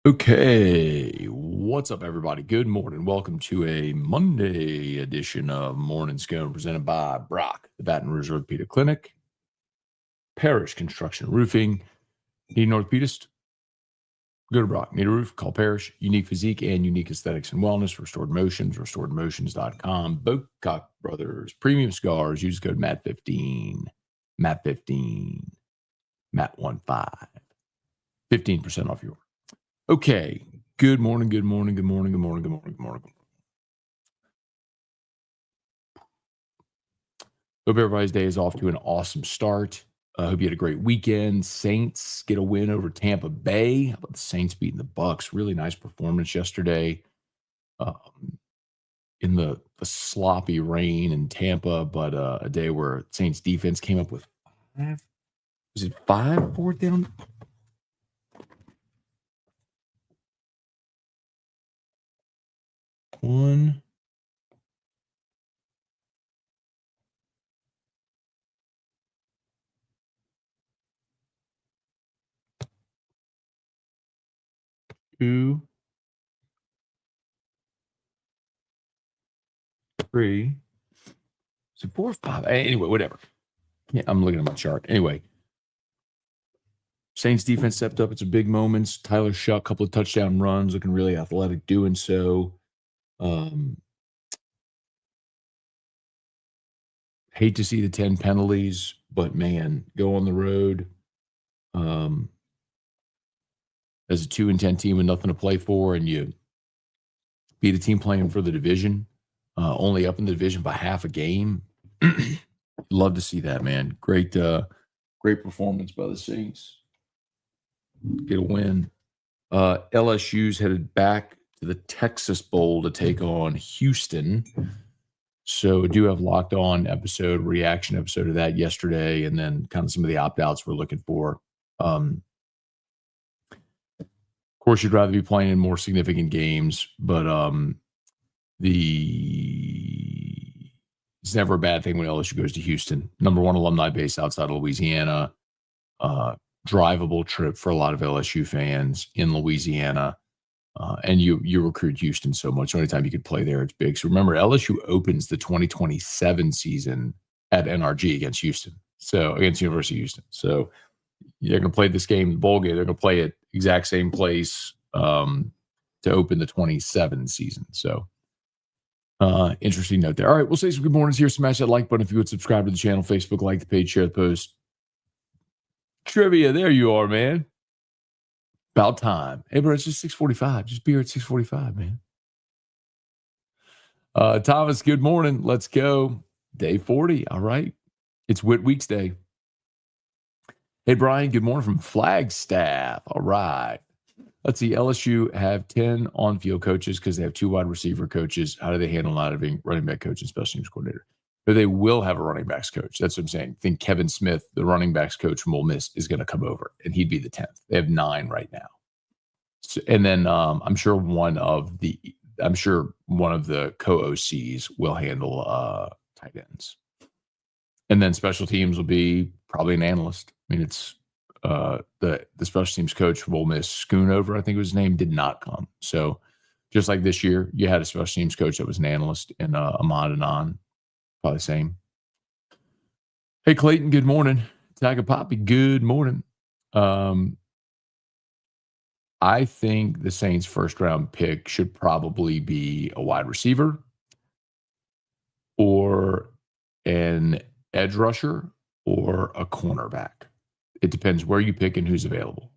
Okay, what's up, everybody? Good morning. Welcome to a Monday edition of Morning Scone presented by Brock, the Baton Rouge Orthopedic Clinic, Parish Construction and Roofing. Need an orthopedist? Go to Brock. Need a roof? Call Parish. Unique physique and unique aesthetics and wellness. Restored Motions, restoredmotions.com. Bocock Brothers, premium scars. Use code MAT15. MAT15. MAT15. 15% off your order. Okay. Good morning. Good morning. Good morning. Good morning. Good morning. Good morning. Hope everybody's day is off to an awesome start. I hope you had a great weekend. Saints get a win over Tampa Bay. How about the Saints beating the Bucs? Really nice performance yesterday in the sloppy rain in Tampa, but a day where Saints defense came up with five. Was it 5 fourth down? One. Two. Three. Is it 4 or 5? Anyway, whatever. Yeah, I'm looking at my chart. Anyway, Saints defense stepped up. It's a big moments. Tyler Shuck, couple of touchdown runs, looking really athletic doing so. Hate to see the 10 penalties, but man, go on the road as a 2-10 team with nothing to play for, and you beat a team playing for the division, only up in the division by half a game. Love to see that, man. Great performance by the Saints. Get a win. LSU's headed back to the Texas Bowl to take on Houston. So do have locked on reaction episode of that yesterday, and then kind of some of the opt-outs we're looking for. Of course, you'd rather be playing in more significant games, but it's never a bad thing when LSU goes to Houston. Number one alumni base outside of Louisiana. Drivable trip for a lot of LSU fans in Louisiana. And you recruit Houston so much. So anytime you could play there, it's big. So remember, LSU opens the 2027 season at NRG against Houston. So against University of Houston. So they're going to play this game, the bowl game. They're going to play it exact same place to open the 27 season. So interesting note there. All right, we'll say some good mornings here. Smash that like button if you would. Subscribe to the channel, Facebook, like the page, share the post. Trivia, there you are, man. About time. Hey, bro, it's just 6:45. Just be here at 6:45, man. Thomas, good morning. Let's go. Day 40. All right. It's Whit Weeks Day. Hey, Brian, good morning from Flagstaff. All right. Let's see. LSU have 10 on-field coaches because they have 2 wide receiver coaches. How do they handle not having running back coach and special teams coordinator? But they will have a running backs coach. That's what I'm saying. I think Kevin Smith, the running backs coach from Ole Miss, is going to come over, and he'd be the 10th. They have 9 right now. So, and then I'm sure one of the co-OCs will handle tight ends. And then special teams will be probably an analyst. I mean, it's the special teams coach from Ole Miss, Scone, I think was his name, did not come. So just like this year, you had a special teams coach that was an analyst, and Ahmad Anan, probably the same. Hey, Clayton, good morning. Tiger Poppy, good morning. I think the Saints' first-round pick should probably be a wide receiver or an edge rusher or a cornerback. It depends where you pick and who's available.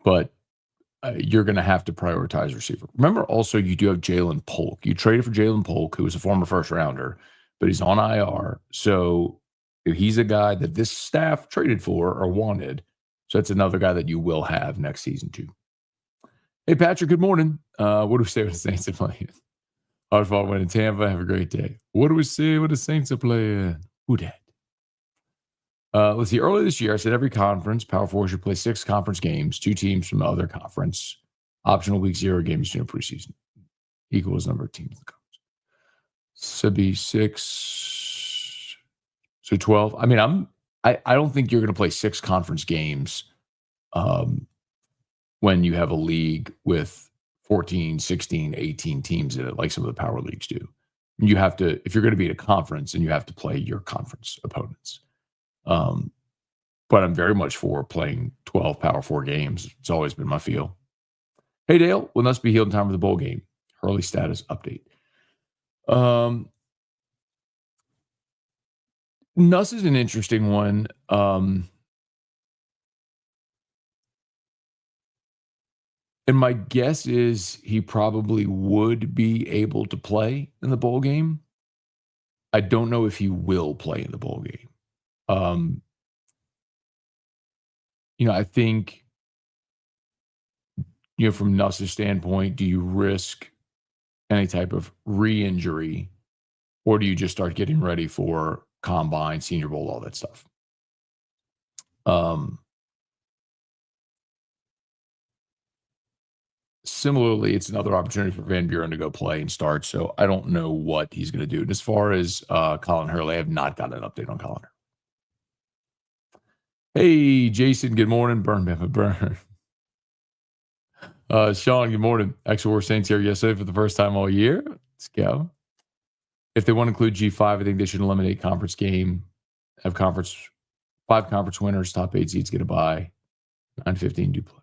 But you're going to have to prioritize receiver. Remember, also, you do have Jalen Polk. You traded for Jalen Polk, who was a former first-rounder, but he's on IR. So he's a guy that this staff traded for or wanted. So that's another guy that you will have next season, too. Hey, Patrick, good morning. What do we say when the Saints are playing? Hard fought win in Tampa. Have a great day. What do we say when the Saints are playing? Who dat? Let's see. Earlier this year, I said every conference, Power 4 should play 6 conference games, 2 teams from the other conference. Optional week 0 games during preseason. Equals number of teams in the conference. So be 6. So 12. I mean, I don't think you're going to play 6 conference games um, when you have a league with 14, 16, 18 teams in it, like some of the power leagues do. You have to, if you're going to be in a conference, and you have to play your conference opponents. Um, but I'm very much for playing 12 Power 4 games. It's always been my feel. Hey, Dale, will Nuss be healed in time for the bowl game? Hurley status update. Nuss is an interesting one. And my guess is he probably would be able to play in the bowl game. I don't know if he will play in the bowl game. Um, I think, from Nuss's standpoint, do you risk any type of re-injury, or do you just start getting ready for combine, Senior Bowl, all that stuff? Similarly, it's another opportunity for Van Buren to go play and start. So I don't know what he's going to do. And as far as Colin Hurley, I have not gotten an update on Colin. Hey, Jason, good morning. Burn, Bama, burn. Sean, good morning. Actual War Saints here yesterday for the first time all year. Let's go. If they want to include G5, I think they should eliminate conference game, have 5 conference winners, top 8 seeds get a bye, 9-15 do play.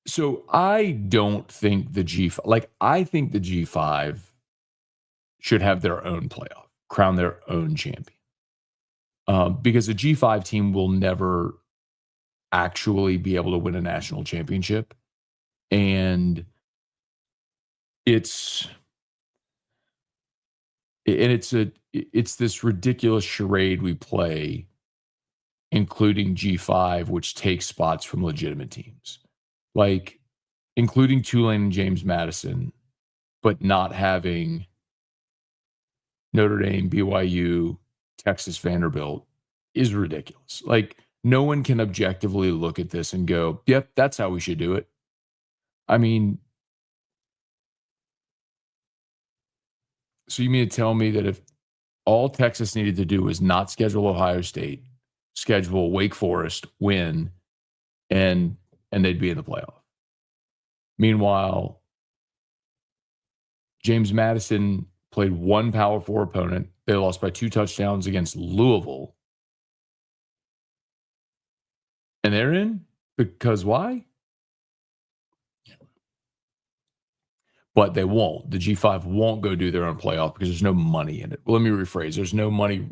So I don't think the G5, I think the G5 should have their own playoff, crown their own champion. Because a G5 team will never actually be able to win a national championship. And it's this ridiculous charade we play, including G5, which takes spots from legitimate teams, like including Tulane and James Madison, but not having Notre Dame, BYU, Texas, Vanderbilt is ridiculous. Like, no one can objectively look at this and go, yep, that's how we should do it. I mean, so you mean to tell me that if all Texas needed to do was not schedule Ohio State, schedule Wake Forest, win, and they'd be in the playoff? Meanwhile, James Madison played one Power 4 opponent. They lost by 2 touchdowns against Louisville. And they're in? Because why? But they won't. The G5 won't go do their own playoff because there's no money in it. Well, let me rephrase. There's no money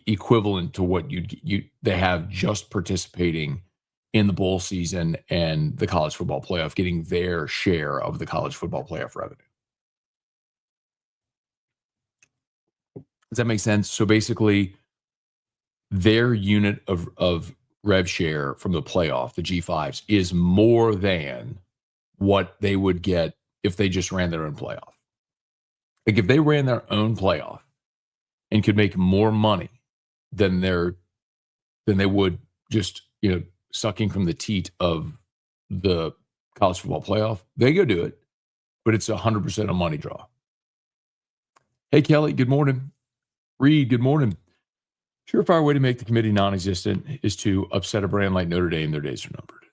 equivalent to what they have just participating in the bowl season and the college football playoff, getting their share of the college football playoff revenue. Does that make sense? So basically, their unit of rev share from the playoff, the G5s, is more than what they would get if they just ran their own playoff. Like, if they ran their own playoff and could make more money than they would just, sucking from the teat of the college football playoff, they go do it. But it's 100% a money draw. Hey, Kelly, good morning. Reed, good morning. Surefire way to make the committee non-existent is to upset a brand like Notre Dame. Their days are numbered.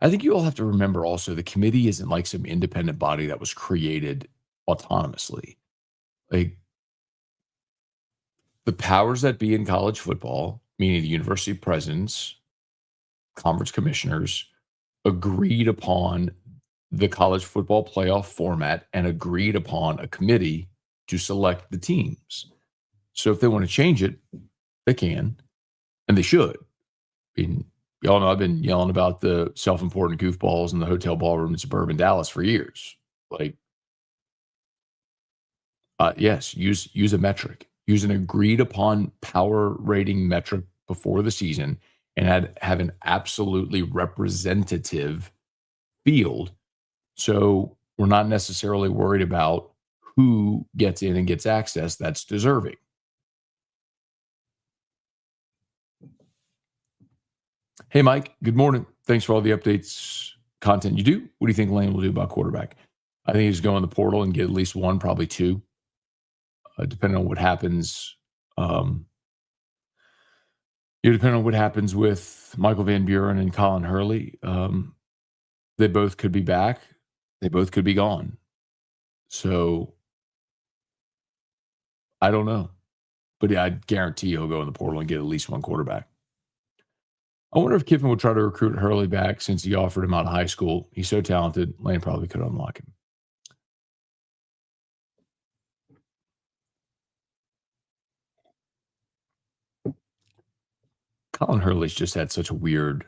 I think you all have to remember also the committee isn't like some independent body that was created autonomously. Like, the powers that be in college football, meaning the university presidents, conference commissioners, agreed upon the college football playoff format and agreed upon a committee to select the teams. So if they want to change it, they can, and they should. I mean, y'all know I've been yelling about the self-important goofballs in the hotel ballroom in suburban Dallas for years. Like, yes, use a metric. Use an agreed upon power rating metric before the season and have an absolutely representative field. So we're not necessarily worried about who gets in and gets access that's deserving. Hey, Mike, good morning. Thanks for all the updates, content you do. What do you think Lane will do about quarterback? I think he's going in the portal and get at least one, probably two, depending on what happens. Depending on what happens with Michael Van Buren and Colin Hurley. They both could be back. They both could be gone. So I don't know. But yeah, I guarantee he'll go in the portal and get at least one quarterback. I wonder if Kiffin will try to recruit Hurley back since he offered him out of high school. He's so talented. Lane probably could unlock him. Colin Hurley's just had such a weird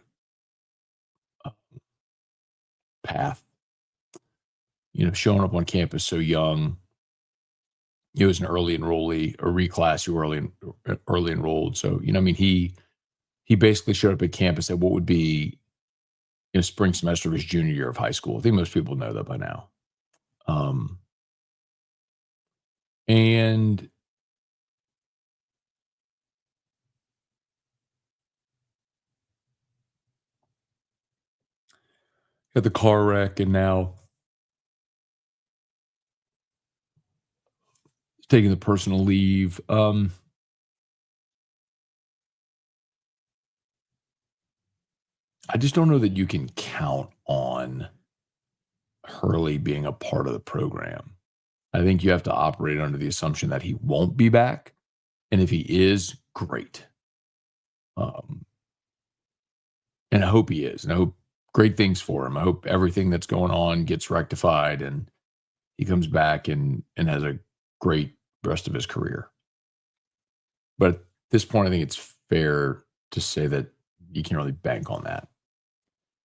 path. Showing up on campus so young. He was an early enrollee, a reclass who early enrolled. So, he basically showed up at campus at what would be spring semester of his junior year of high school. I think most people know that by now. And had the car wreck and now taking the personal leave. I just don't know that you can count on Hurley being a part of the program. I think you have to operate under the assumption that he won't be back. And if he is, great. And I hope he is. And I hope great things for him. I hope everything that's going on gets rectified and he comes back and has a great rest of his career. But at this point, I think it's fair to say that you can't really bank on that.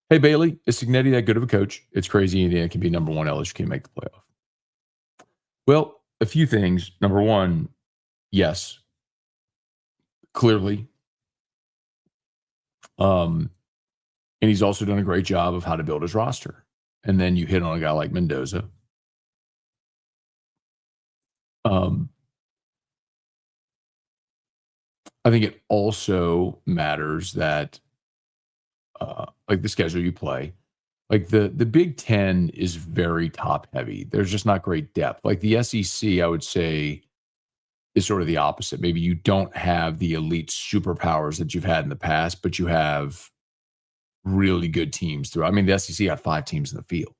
Hey, Bailey, is Signetti that good of a coach? It's crazy Indiana can be number one. LSU can't make the playoff. Well, a few things. Number one, yes, clearly. And he's also done a great job of how to build his roster. And then you hit on a guy like Mendoza. I think it also matters that like the schedule you play, like the Big Ten is very top heavy. There's just not great depth. Like the SEC, I would say, is sort of the opposite. Maybe you don't have the elite superpowers that you've had in the past, but you have really good teams through. I mean, the SEC got 5 teams in the field.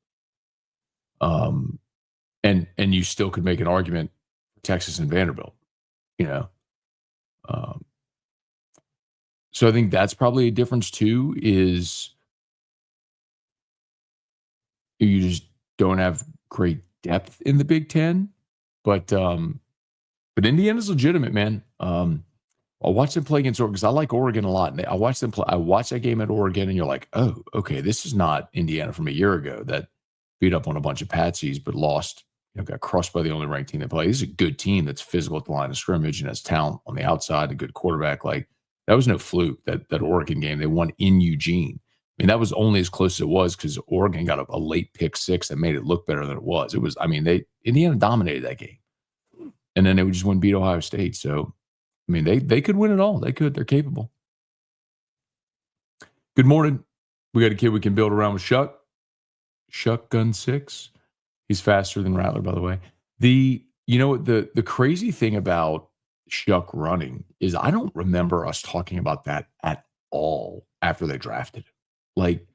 And you still could make an argument for Texas and Vanderbilt, So I think that's probably a difference too, is you just don't have great depth in the Big Ten. But Indiana's legitimate, man. I watched them play against Oregon because I like Oregon a lot. And I watched them play. I watched that game at Oregon, and you're like, oh, okay, this is not Indiana from a year ago that beat up on a bunch of patsies but lost, got crushed by the only ranked team they play. This is a good team that's physical at the line of scrimmage and has talent on the outside, a good quarterback. Like, that was no fluke, that Oregon game. They won in Eugene. I mean, that was only as close as it was because Oregon got a late pick 6 that made it look better than it was. Indiana dominated that game. And then they would just win, beat Ohio State. So, I mean, they could win it all. They could. They're capable. Good morning. We got a kid we can build around with Shuck. Shuck Gun 6. He's faster than Rattler, by the way. The crazy thing about Shuck running is I don't remember us talking about that at all after they drafted him. Like,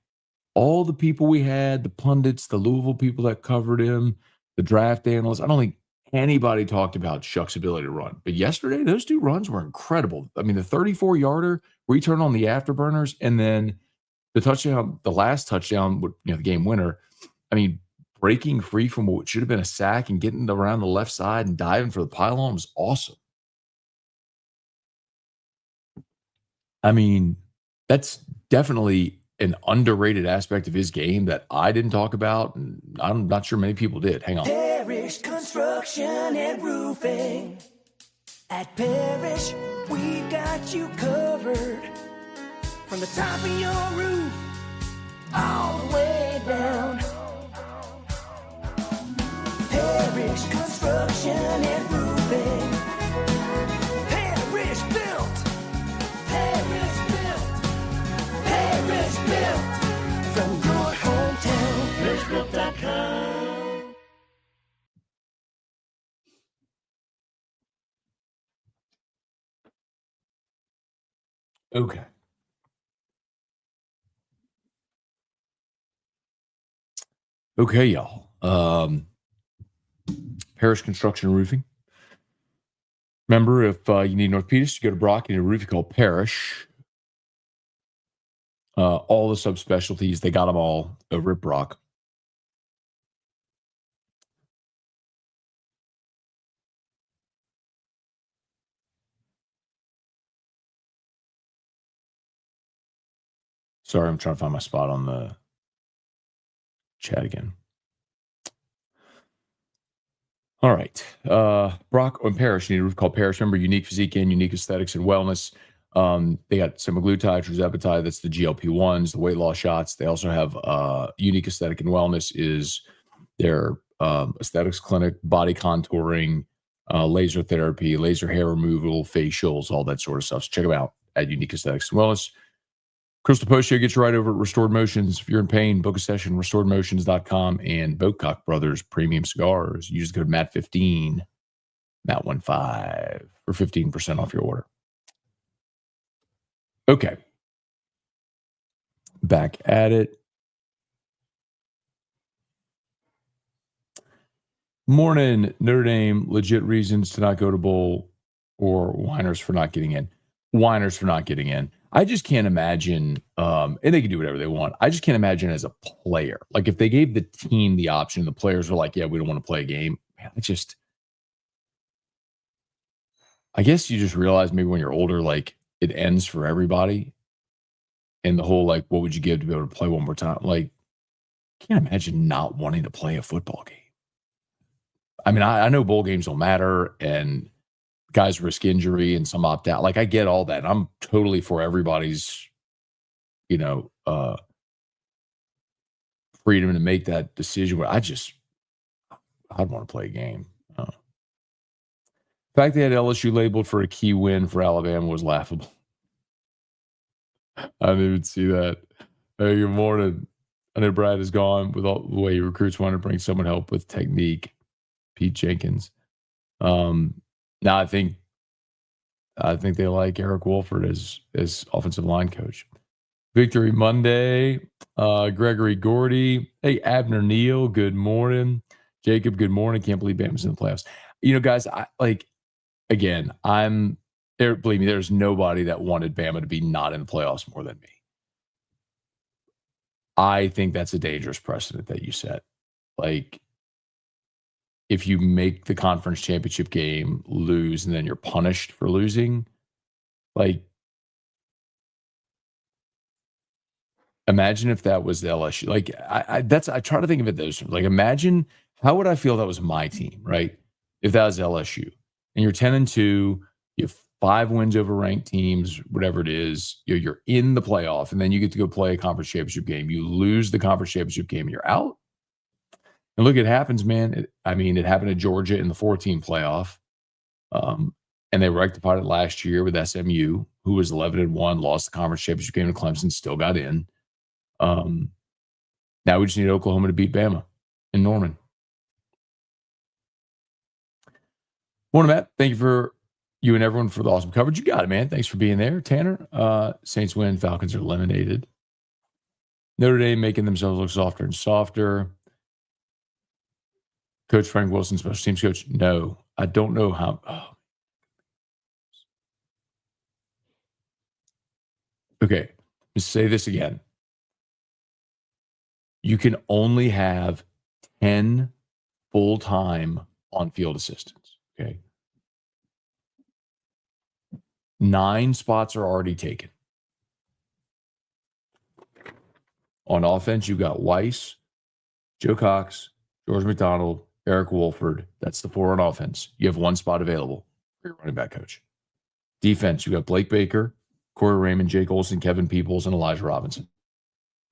all the people we had, the pundits, the Louisville people that covered him, the draft analysts, I don't think anybody talked about Shuck's ability to run. But yesterday, those 2 runs were incredible. I mean, the 34-yarder where he turned on the afterburners, and then the touchdown, the last touchdown, the game winner. I mean, breaking free from what should have been a sack and getting around the left side and diving for the pylon was awesome. I mean, that's definitely an underrated aspect of his game that I didn't talk about, and I'm not sure many people did. Hang on. Parrish Construction and Roofing. At Parrish, we've got you covered. From the top of your roof, all the way down. Parrish Construction and Roofing. Parrish built. Parrish built. Parrish built. From your hometown Okay. Okay, y'all. Parish Construction and Roofing. Remember, if you need an orthopedist, you go to Brock. You need a roof, you call Parish. All the subspecialties, they got them all over at Brock. Sorry, I'm trying to find my spot on the chat again. All right. Brock and Parish, you need a roof called Parish. Remember, unique physique and unique aesthetics and wellness. They got semaglutide, tirzepatide, that's the GLP-1s, the weight loss shots. They also have unique aesthetic and wellness is their aesthetics clinic, body contouring, laser therapy, laser hair removal, facials, all that sort of stuff. So check them out at Unique Aesthetics and Wellness. Crystal Post Show gets you right over at Restored Motions. If you're in pain, book a session, restoredmotions.com, and Boatcock Brothers Premium Cigars. Use the code MAT15, MAT15 for 15% off your order. Okay. Back at it. Morning, Notre Dame, legit reasons to not go to bowl or whiners for not getting in. Whiners for not getting in. I just can't imagine, and they can do whatever they want. I just can't imagine as a player. Like if they gave the team the option, the players were like, yeah, we don't want to play a game. Man, I guess you just realize maybe when you're older, like it ends for everybody. And the whole, like, what would you give to be able to play one more time? Like, can't imagine not wanting to play a football game. I mean, I know bowl games don't matter and guys risk injury and some opt out. Like I get all that. I'm totally for everybody's, freedom to make that decision. But I'd want to play a game. The fact they had LSU labeled for a key win for Alabama was laughable. I didn't even see that. Hey, good morning. I know Brad is gone with all the way he recruits want to bring someone help with technique. Pete Jenkins. Now I think they like Eric Wolford as offensive line coach. Victory Monday. Gregory Gordy. Hey, Abner Neal. Good morning. Jacob, good morning. Can't believe Bama's in the playoffs. Guys, I'm there. Believe me, there's nobody that wanted Bama to be not in the playoffs more than me. I think that's a dangerous precedent that you set. Like, if you make the conference championship game, lose, and then you're punished for losing, like, imagine if that was the LSU. Like, I try to think of it those terms. Like, imagine how would I feel that was my team, right? If that was LSU, and you're 10-2, you have 5 wins over ranked teams, whatever it is, you're in the playoff, and then you get to go play a conference championship game. You lose the conference championship game, and you're out. And look, it happens, man. It happened to Georgia in the 14 playoff. And they rectified it last year with SMU, who was 11-1, lost the conference championship game to Clemson, still got in. Now we just need Oklahoma to beat Bama in Norman. Morning, Matt. Thank you for you and everyone for the awesome coverage. You got it, man. Thanks for being there. Tanner, Saints win. Falcons are eliminated. Notre Dame making themselves look softer and softer. Coach Frank Wilson, special teams coach. No, I don't know how. Oh. Okay, let's say this again. You can only have 10 full-time on-field assistants. Okay, 9 spots are already taken. On offense, you got Weiss, Joe Cox, George McDonald, Eric Wolford. That's the 4 on offense. You have 1 spot available for your running back coach. Defense, you got Blake Baker, Corey Raymond, Jake Olson, Kevin Peoples, and Elijah Robinson.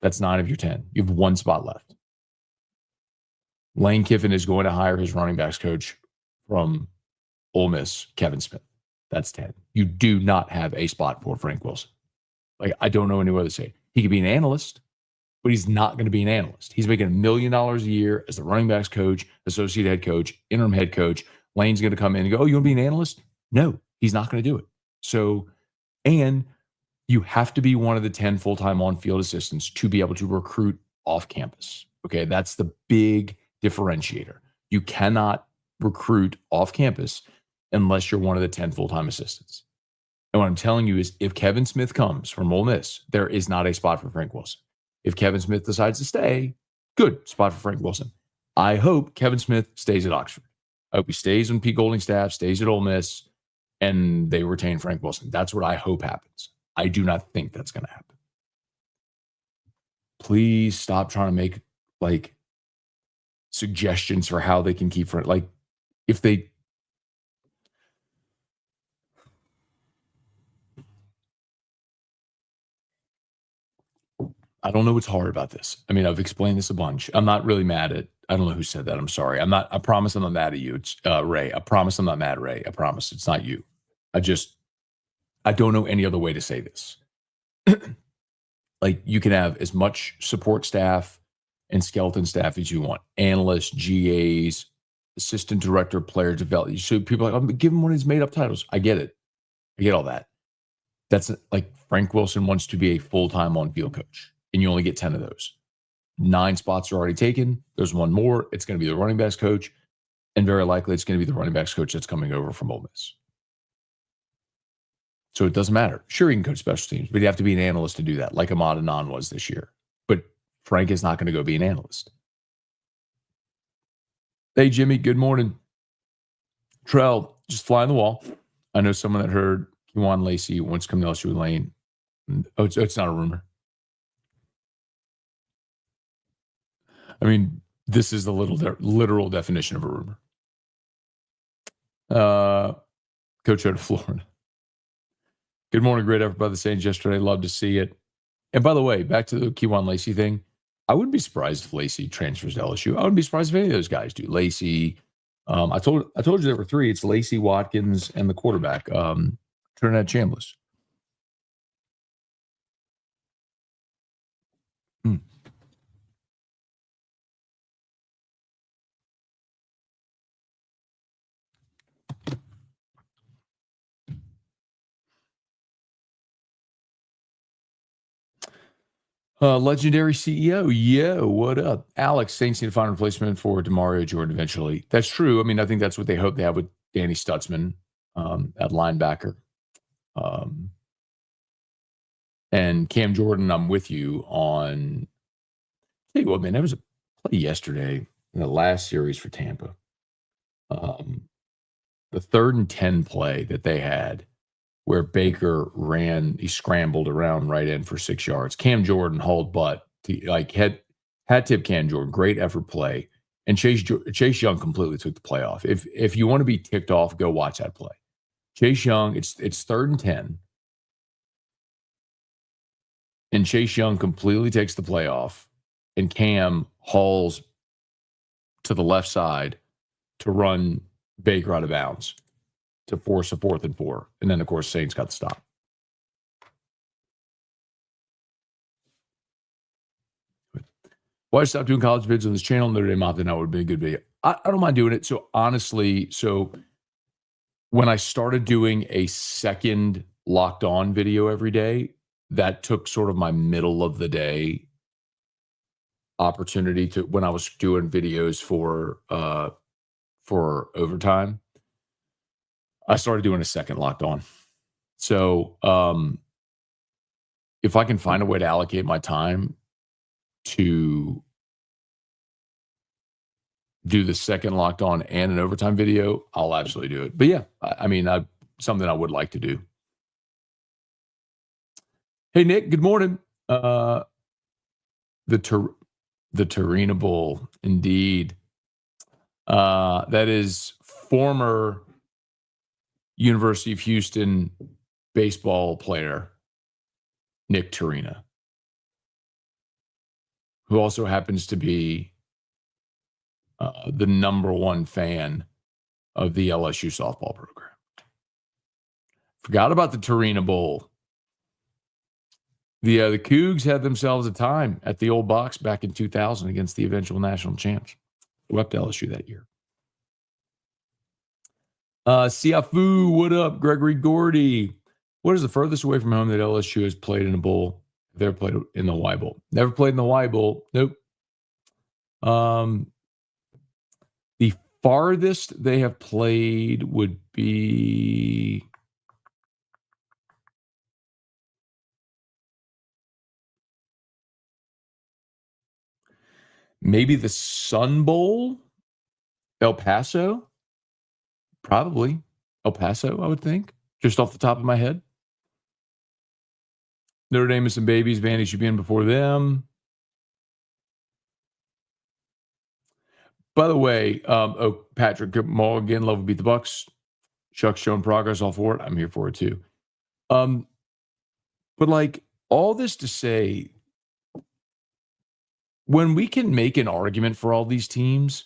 That's 9 of your 10. You have 1 spot left. Lane Kiffin is going to hire his running backs coach from Ole Miss, Kevin Smith. That's 10. You do not have a spot for Frank Wilson. Like, I don't know any way to say it. He could be an analyst, but he's not going to be an analyst. He's making $1 million a year as the running backs coach, associate head coach, interim head coach. Lane's going to come in and go, oh, you want to be an analyst? No, he's not going to do it. So, and You have to be one of the 10 full-time on-field assistants to be able to recruit off campus. Okay, that's the big differentiator. You cannot recruit off campus unless you're one of the 10 full-time assistants. And what I'm telling you is if Kevin Smith comes from Ole Miss, there is not a spot for Frank Wilson. If Kevin Smith decides to stay, good spot for Frank Wilson. I hope Kevin Smith stays at Oxford. I hope he stays on Pete Golding's staff, stays at Ole Miss, and they retain Frank Wilson. That's what I hope happens. I do not think that's going to happen. Please stop trying to make like suggestions for how they can keep Frank. Like if they, I don't know what's hard about this. I mean, I've explained this a bunch. I'm not really mad at, I don't know who said that. I'm sorry. I promise I'm not mad at you. It's Ray. I promise I'm not mad, Ray. I promise it's not you. I don't know any other way to say this. Like you can have as much support staff and skeleton staff as you want, analysts, GAs, assistant director, player development. So people are like, I'm giving one of these made up titles. I get it. I get all that. That's like Frank Wilson wants to be a full-time on-field coach, and you only get 10 of those. 9 spots are already taken. There's one more. It's going to be the running backs coach, and very likely it's going to be the running backs coach that's coming over from Ole Miss. So it doesn't matter. Sure, he can coach special teams, but you have to be an analyst to do that, like Ahmad Anan was this year. But Frank is not going to go be an analyst. Hey, Jimmy, good morning. Trell, just fly on the wall. I know someone that heard Kewan Lacey wants to come to LSU Lane. Oh, it's not a rumor. I mean, this is the literal definition of a rumor. Coach out of Florida. Good morning, great effort by the Saints yesterday. Love to see it. And by the way, back to the Kewan Lacey thing. I wouldn't be surprised if Lacey transfers to LSU. I wouldn't be surprised if any of those guys do. Lacey, I told you there were 3. It's Lacey, Watkins, and the quarterback, Trinidad Chambliss. Legendary CEO. Yeah, what up? Alex, Saints need to find a replacement for DeMario Jordan eventually. That's true. I mean, I think that's what they hope they have with Danny Stutzman at linebacker. And Cam Jordan, I'm with you on. Tell you what, man, there was a play yesterday in the last series for Tampa. The 3rd and 10 play that they had, where Baker ran, he scrambled around right in for 6 yards. Cam Jordan hauled butt, had tip Cam Jordan, great effort play, and Chase Young completely took the play off. If you want to be ticked off, go watch that play. Chase Young, it's 3rd and 10, and Chase Young completely takes the play off, and Cam hauls to the left side to run Baker out of bounds to force a 4th and 4. And then, of course, Saints got the stop. Why stop doing college vids on this channel? Notre Dame opted out would have been a good video. I don't mind doing it. So, honestly, when I started doing a second Locked On video every day, that took sort of my middle of the day opportunity to when I was doing videos for overtime. I started doing a second Locked On. So if I can find a way to allocate my time to do the second Locked On and an overtime video, I'll absolutely do it. But yeah, I mean, something I would like to do. Hey, Nick, good morning. The Torino Bowl, indeed. That is former University of Houston baseball player Nick Torino, who also happens to be the #1 fan of the LSU softball program. Forgot about the Torino Bowl. The Cougs had themselves a time at the old Bucs back in 2000 against the eventual national champs. Swept LSU that year. Siafu, what up? Gregory Gordy. What is the furthest away from home that LSU has played in a bowl? They've played in the Y Bowl. Never played in the Y Bowl. Nope. The farthest they have played would be maybe the Sun Bowl, El Paso. Probably El Paso, I would think, just off the top of my head. Notre Dame is some babies. Vandy should be in before them. By the way, Patrick Mulligan, love will beat the Bucs. Chuck's showing progress, all for it. I'm here for it too. But like all this to say, when we can make an argument for all these teams,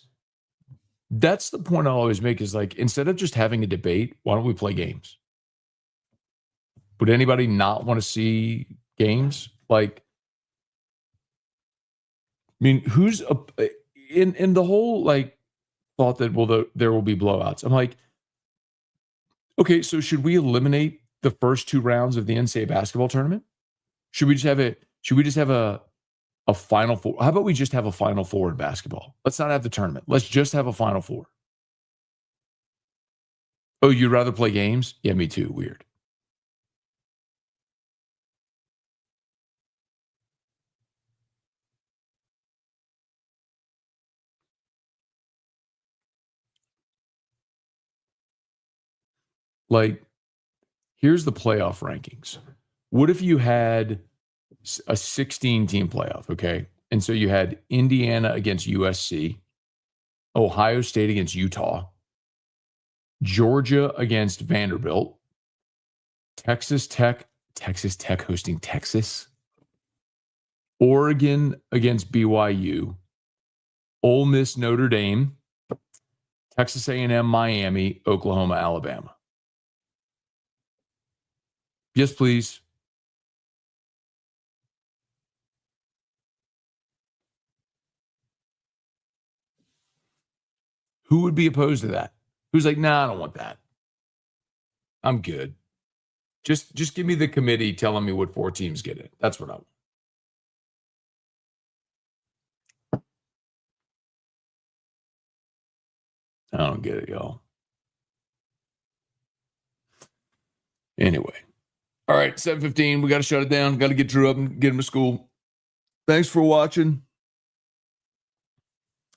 that's the point I always make is like, instead of just having a debate, why don't we play games? Would anybody not want to see games? Like, I mean, who's in the whole like thought that, well, there will be blowouts. I'm like, okay, so should we eliminate the first 2 rounds of the NCAA basketball tournament? Should we just have a Final Four? How about we just have a Final Four in basketball? Let's not have the tournament. Let's just have a Final Four. Oh, you'd rather play games? Yeah, me too. Weird. Like, here's the playoff rankings. What if you had a 16-team playoff, okay? And so you had Indiana against USC, Ohio State against Utah, Georgia against Vanderbilt, Texas Tech hosting Texas, Oregon against BYU, Ole Miss Notre Dame, Texas A&M Miami, Oklahoma Alabama. Yes, please. Who would be opposed to that? Who's like, nah, I don't want that. I'm good. Just give me the committee telling me what 4 teams get it. That's what I want. I don't get it, y'all. Anyway. All right, 7:15. We got to shut it down. Got to get Drew up and get him to school. Thanks for watching.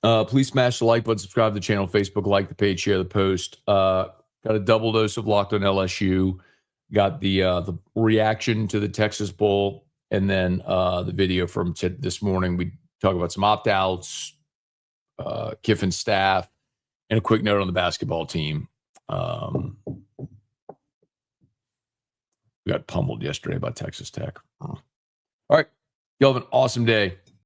Please smash the like button, subscribe to the channel, Facebook, like the page, share the post. Got a double dose of Locked on LSU. Got the reaction to the Texas Bowl, and then the video from this morning. We talk about some opt-outs, Kiffin staff, and a quick note on the basketball team. We got pummeled yesterday by Texas Tech. All right. Y'all have an awesome day.